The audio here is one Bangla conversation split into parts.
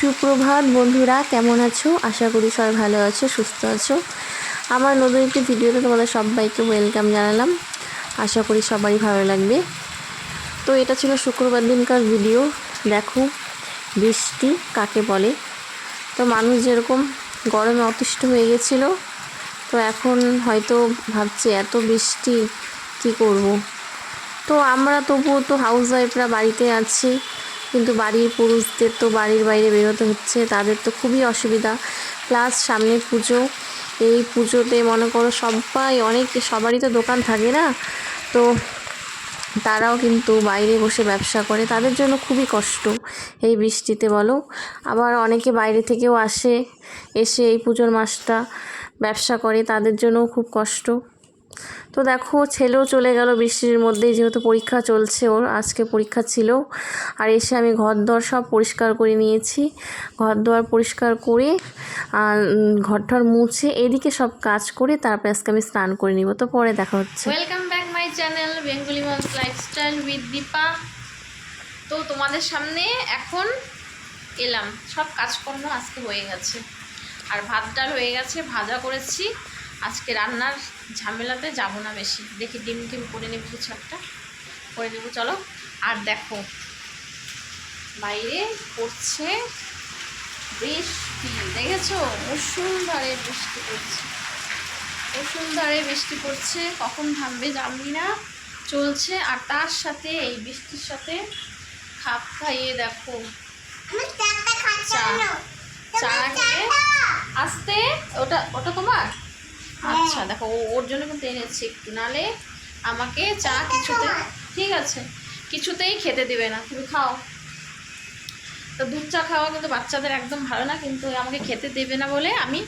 সুপ্রভাত বন্ধুরা, কেমন আছো? আশা করি সবাই ভালো আছো, সুস্থ আছো। আমার নতুন একটি ভিডিওতে তোমাদের সবাইকে ওয়েলকাম জানালাম। আশা করি সবারই ভালো লাগবে। তো এটা ছিল শুক্রবার দিনকার ভিডিও। দেখো বৃষ্টি কাকে বলে। তো মানুষ যেরকম গরমে অতিষ্ঠ হয়ে গেছিলো, তো এখন হয়তো ভাবছে এত বৃষ্টি কি করব। তো আমরা তবুও তো হাউস ওয়াইফরা বাড়িতে আছি, কিন্তু বাড়ির পুরুষদের তো বাড়ির বাইরে বেরোতে হচ্ছে, তাদের তো খুবই অসুবিধা। প্লাস সামনে পুজো, এই পুজোতে মনে করো সবারই তো দোকান থাকে না, তো তারাও কিন্তু বাইরে বসে ব্যবসা করে, তাদের জন্য খুবই কষ্ট এই বৃষ্টিতে বলো। আবার অনেকে বাইরে থেকেও এসে এই পুজোর মাসটা ব্যবসা করে, তাদের জন্যও খুব কষ্ট। তো দেখো ছেলেও চলে গেল বৃষ্টির মধ্যেই, যেহেতু পরীক্ষা চলছে, ওর আজকে পরীক্ষা ছিল। আর এসে আমি ঘরদোর সব পরিষ্কার করে নিয়েছি, ঘরদোর পরিষ্কার করে ঘরটার মুছে এদিকে সব কাজ করে তারপর আজকে আমি স্নান করে নিব। তো পরে দেখা হচ্ছে। Welcome back my channel Bengali moms lifestyle with Dipa. তো তোমাদের সামনে এখন এলাম, সব কাজকর্ম আজকে হয়ে গেছে, আর ভাত ডাল হয়ে গেছে, ভাজা করেছি। আজকে রান্নার ঝামেলাতে যাব না বেশি, দেখি ডিম করে নেব, কিছু একটা করে নেব, চলো। আর দেখো বাইরে পড়ছে বৃষ্টি, দেখেছো? মুষলধারে বৃষ্টি পড়ছে, মুষলধারে বৃষ্টি পড়ছে, কখন থামবে জানি না, চলছে। আর তার সাথে এই বৃষ্টির সাথে খাপ খাইয়ে দেখো চা খেয়ে আসতে। ওটা ওটা তোমার? আচ্ছা দেখো, ওর জন্য কিন্তু এনেছি একটু, নালে আমাকে চা কিছুতে, ঠিক আছে, কিছুতেই খেতে দেবে না। তুমি খাও তো, দুধ চা খাওয়া কিন্তু বাচ্চাদের একদম ভালো না, কিন্তু আমাকে খেতে দেবে না বলে আমি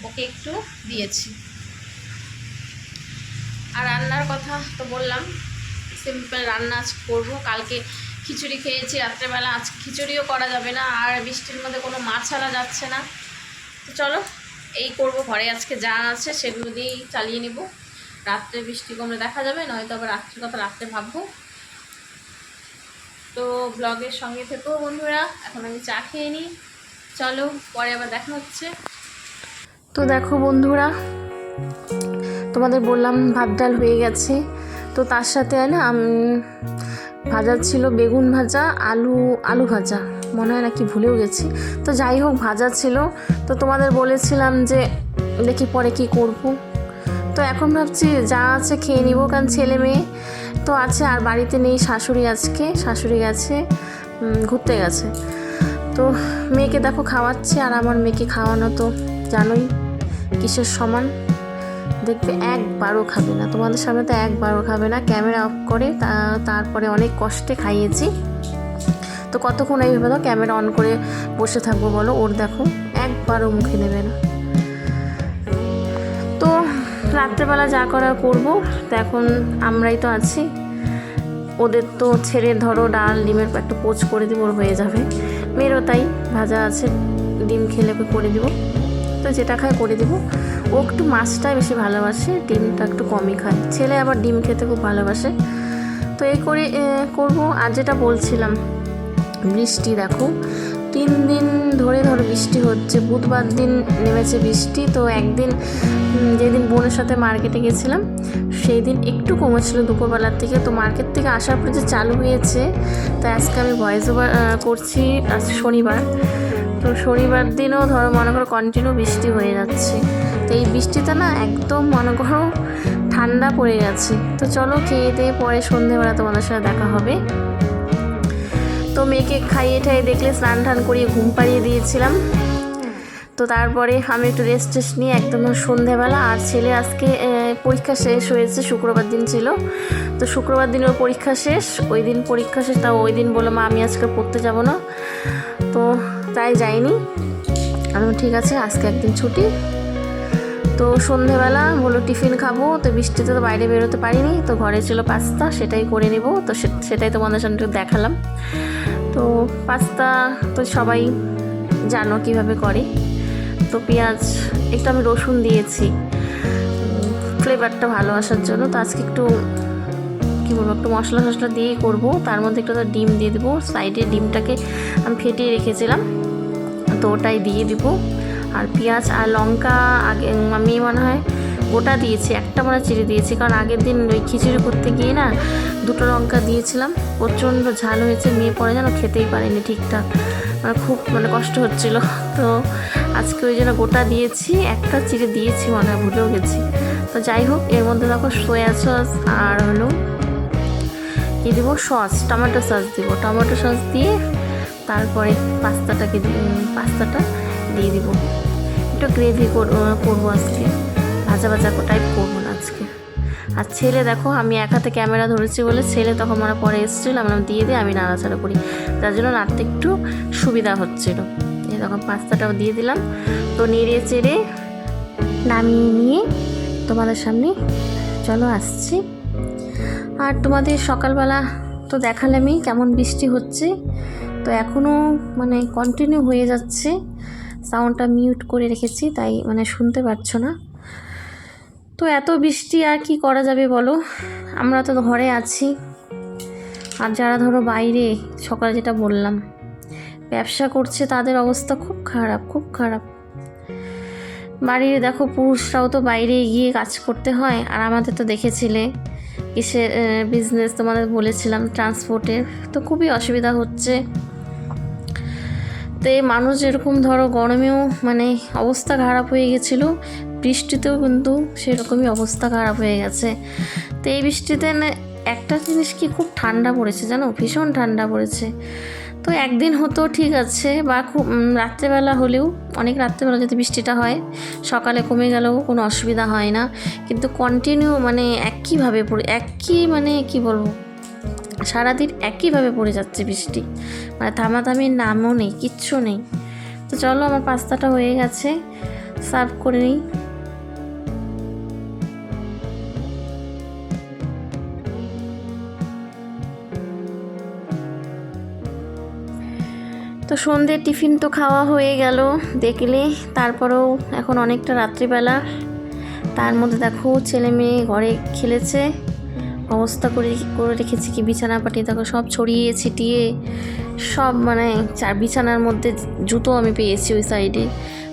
ওকে একটু দিয়েছি। আর রান্নার কথা তো বললাম, সিম্পল রান্না আজ করবো। কালকে খিচুড়ি খেয়েছি রাত্রেবেলা, আজ খিচুড়িও করা যাবে না, আর বৃষ্টির মধ্যে কোনো মাছ আনা যাচ্ছে না। তো চলো এই করব, ঘরে আজকে যা আছে সেগুলো দিয়েই চালিয়ে নিব। রাত্রে বৃষ্টি কমলে দেখা যাবে, নয়তো আবার রাত্রের কথা রাত্রে ভাববো। তো ব্লগের সঙ্গে থেকো বন্ধুরা। এখন আমি চা খেয়ে নিই, চলো পরে আবার দেখা হচ্ছে। তো দেখো বন্ধুরা, তোমাদের বললাম ভাত ডাল হয়ে গেছে। তো তার সাথে না ভাজা ছিল, বেগুন ভাজা, আলু ভাজা, মনে হয় নাকি ভুলেও গেছি। তো যাই হোক ভাজা ছিল। তো তোমাদের বলেছিলাম যে দেখি পরে কি করব। তো এখন ভাবছি যা আছে খেয়ে নিব, কারণ ছেলে মেয়ে তো আছে, আর বাড়িতে নেই শাশুড়ি, আজকে শাশুড়ি গেছে ঘুরতে গেছে। তো মেয়েকে দেখো খাওয়াচ্ছে, আর আমার মেয়েকে খাওয়ানো তো জানোই কিসের সমান, দেখবে একবারও খাবে না, তোমাদের সামনে তো একবারও খাবে না, ক্যামেরা অফ করে তারপরে অনেক কষ্টে খাইয়েছি। তো কতক্ষণ এইভাবে তো ক্যামেরা অন করে বসে থাকবো বলো? ওর দেখো একবারও মুখে নেবে না। তো রাত্রেবেলা যা করার করবো। তো এখন আমরাই তো আছি, ওদের তো ছেড়ে ধরো ডাল ডিমের একটা পোচ করে দিব, ওর হয়ে যাবে। মেয়েরও তাই, ভাজা আছে, ডিম খেলে করে দিব, তো যেটা খায় করে দিব। ও একটু মাছটাই বেশি ভালোবাসে, ডিমটা একটু কমই খায়। ছেলে আবার ডিম খেতে খুব ভালোবাসে। তো এই করে করবো। আর যেটা বলছিলাম, বৃষ্টি দেখো 3 দিন ধরে বৃষ্টি হচ্ছে। বুধবার দিন নেমেছে বৃষ্টি। তো একদিন যেদিন বোনের সাথে মার্কেটে গেছিলাম, সেই দিন একটু কমেছিল দুপুরবেলার থেকে। তো মার্কেট থেকে আসার পর যে চালু হয়েছে, তো আজকে আমি ভয়েস ওভার করছি, আজ শনিবার। তো শনিবার দিনও ধরো মনে করো কন্টিনিউ বৃষ্টি হয়ে যাচ্ছে। তো এই বৃষ্টিতে না একদম মনে করো ঠান্ডা পড়ে গেছে। তো চলো খেয়ে দিয়ে পরে সন্ধেবেলা তোমাদের সাথে দেখা হবে। তো মেয়েকে খাইয়ে ঠাইয়ে দেখলে স্নান টান করিয়ে ঘুম পাড়িয়ে দিয়েছিলাম। তো তারপরে আমি একটু রেস্ট নিয়ে একদম সন্ধেবেলা। আর ছেলে আজকে পরীক্ষা শেষ হয়েছে, শুক্রবার দিন ছিল। তো শুক্রবার দিন ওর পরীক্ষা শেষ, ওই দিন পরীক্ষা শেষ। তাও ওই দিন বললো মা আমি আজকে পড়তে যাব না, তো তাই যাইনি। আমি ঠিক আছে আজকে একদিন ছুটি। তো সন্ধেবেলা বললো টিফিন খাবো। তো বৃষ্টিতে তো বাইরে বেরোতে পারিনি, তো ঘরে ছিল পাস্তা, সেটাই করে নেব। তো সেটাই তোমাদের সামনে দেখালাম। তো পাস্তা তো সবাই জানো কীভাবে করে। তো পেঁয়াজ একটু আমি রসুন দিয়েছি ফ্লেভারটা ভালো আসার জন্য। তো আজকে একটু কী বলবো, একটু মশলা দিয়েই করবো। তার মধ্যে একটু ডিম দিয়ে দেবো সাইডে, ডিমটাকে আমি ফেটিয়ে রেখেছিলাম। তো ওটাই দিয়ে দিব। আর পেঁয়াজ আর লঙ্কা আগে আমি মনে হয় গোটা দিয়েছি, একটা মনে চিড়ে দিয়েছি, কারণ আগের দিন ওই খিচুড়ি করতে গিয়ে না 2টো লঙ্কা দিয়েছিলাম, প্রচণ্ড ঝাল হয়েছে, মেয়ে পরে যেন খেতেই পারেনি ঠিকঠাক, মানে খুব কষ্ট হচ্ছিল। তো আজকে ওই জন্য গোটা দিয়েছি, একটা চিড়ে দিয়েছি মনে হয়, ভুলেও গেছি। তো যাই হোক, এর মধ্যে দেখো সয়া সস আর হলো কি দিব, সস, টমেটো সস দিব। টমেটো সস দিয়ে তারপরে পাস্তাটা দিয়ে দিব। একটু গ্রেভি করবো আজকে, ভাজা ভাজা টাইপ করবো না আজকে। আর ছেলে দেখো, আমি এক হাতে ক্যামেরা ধরেছি বলে ছেলে তখন মানে পরে এসেছিল, আমরা দিয়ে আমি নাড়াচাড়া করি, তার জন্য নাড়তে একটু সুবিধা হচ্ছিল। এই তখন পাস্তাটাও দিয়ে দিলাম। তো নেড়ে চেড়ে নামিয়ে নিয়ে তোমাদের সামনে চলো আসছি। আর তোমাদের সকালবেলা তো দেখালামই কেমন বৃষ্টি হচ্ছে, তো এখনও মানে কন্টিনিউ হয়ে যাচ্ছে। সাউন্ডটা মিউট করে রেখেছি, তাই মানে শুনতে পারছো না। তো এত বৃষ্টি আর কি করা যাবে বলো, আমরা তো ঘরে আছি। আর যারা ধরো বাইরে, সকালে যেটা বললাম, ব্যবসা করছে, তাদের অবস্থা খুব খারাপ। বাড়ির দেখো পুরুষরাও তো বাইরে গিয়ে কাজ করতে হয়, আর আমাদের তো দেখেছিলে কিসের বিজনেস, তোমাদের বলেছিলাম ট্রান্সপোর্টের, তো খুবই অসুবিধা হচ্ছে। তো এই মানুষ যেরকম ধরো গরমেও মানে অবস্থা খারাপ হয়ে গেছিলো, বৃষ্টিতেও কিন্তু সেরকমই অবস্থা খারাপ হয়ে গেছে। তো এই বৃষ্টিতে একটা জিনিস কি, খুব ঠান্ডা পড়েছে জানো, ভীষণ ঠান্ডা পড়েছে। তো একদিন হতো ঠিক আছে, বা খুব রাত্রেবেলা হলেও, অনেক রাত্রেবেলা যদি বৃষ্টিটা হয়, সকালে কমে গেলেও কোনো অসুবিধা হয় না। কিন্তু কন্টিনিউ মানে একইভাবে মানে কি বলবো, সারাদিন একইভাবে পড়ে যাচ্ছে বৃষ্টি, মানে থামাথামির নামও নেই, কিচ্ছু নেই। তো চলো, আমার পাস্তাটা হয়ে গেছে, সার্ভ করে নিই। তো সন্ধ্যের টিফিন তো খাওয়া হয়ে গেল দেখলে, তারপরেও এখন অনেকটা রাত্রিবেলা, তার মধ্যে দেখো ছেলে মেয়ে ঘরে খেলেছে, অবস্থা করে রেখেছি কি, বিছানা পাটি দেখো সব ছড়িয়ে ছিটিয়ে, সব মানে বিছানার মধ্যে জুতো আমি পেয়েছি ওই সাইডে,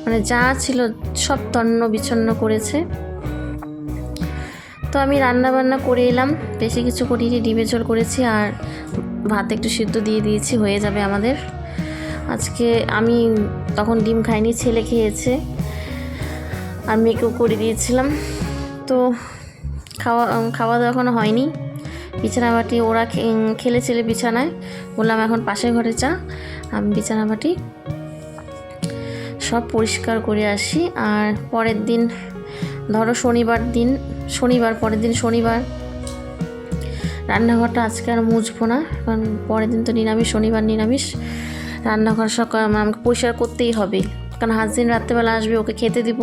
মানে যা ছিল সব তন্ন বিচ্ছন্ন করেছে। তো আমি রান্না বান্না করে এলাম, বেশি কিছু করিনি, ডিমের ঝোল করেছি আর ভাত একটু সিদ্ধ দিয়ে দিয়েছি, হয়ে যাবে আমাদের। আজকে আমি তখন ডিম খাইনি, ছেলে খেয়েছে, আর মেয়েকেও করে দিয়েছিলাম। তো খাওয়া দাওয়া এখনও হয়নি, বিছানা বাটি ওরা খেলেছিল বিছানায়, বললাম এখন পাশের ঘরে যা, আমি বিছানা বাটি সব পরিষ্কার করে আসি। আর পরের দিন ধরো শনিবার পরের দিন শনিবার, রান্নাঘরটা আজকে আর মুছবো না, কারণ পরের দিন তো নিরামিষ, শনিবার নিরামিষ, রান্নাঘর সকাল আমাকে পরিষ্কার করতেই হবে, কারণ হাজবেন্ড রাত্রেবেলা আসবে, ওকে খেতে দিব।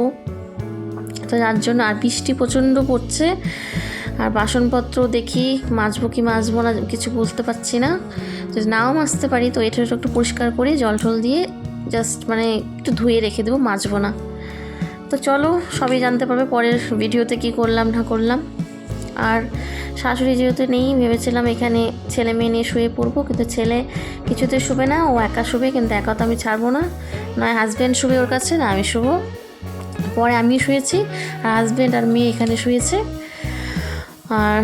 তো যার জন্য, আর বৃষ্টি প্রচণ্ড পড়ছে, আর বাসনপত্র দেখি মাজবো কি মাজবো না কিছু বুঝতে পারছি না, যদি নাও মাজতে পারি তো এটা একটু পরিষ্কার করে জল টল দিয়ে জাস্ট মানে একটু ধুয়ে রেখে দেবো, মাজবো না। তো চলো, সবই জানতে পারবে পরের ভিডিওতে কি করলাম না করলাম। আর শাশুড়ি যেহেতু নেই, ভেবেছিলাম এখানে ছেলে মেয়ে নিয়ে শুয়ে পড়বো, কিন্তু ছেলে কিছুতে শুবে না, ও একা শুবে, কিন্তু একা তো আমি ছাড়বো না, নয় হাজব্যান্ড শুবে ওর কাছে, না আমি শুবো। পরে আমি শুয়েছি, আর হাজব্যান্ড আর মেয়ে এখানে শুয়েছে। আর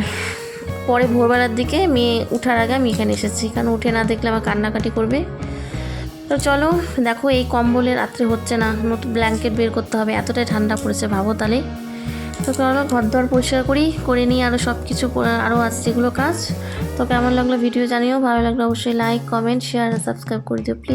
পরে ভোরবেলার দিকে মেয়ে উঠার আগে আমি এখানে এসেছি, কারণ উঠে না দেখলে আমার কান্নাকাটি করবে। তো চলো, দেখো এই কম্বলে রাত্রে হচ্ছে না, নতুন ব্ল্যাঙ্কেট বের করতে হবে, এতটাই ঠান্ডা পড়েছে ভাবো তাহলে। তো চলো ঘর দর পরিষ্কার করে নিই, আরও সব কিছু আরও আসছে এগুলো কাজ। তো কেমন লাগলো ভিডিও জানিও, ভালো লাগলো অবশ্যই লাইক কমেন্ট শেয়ার আর সাবস্ক্রাইব করে দিও প্লিজ।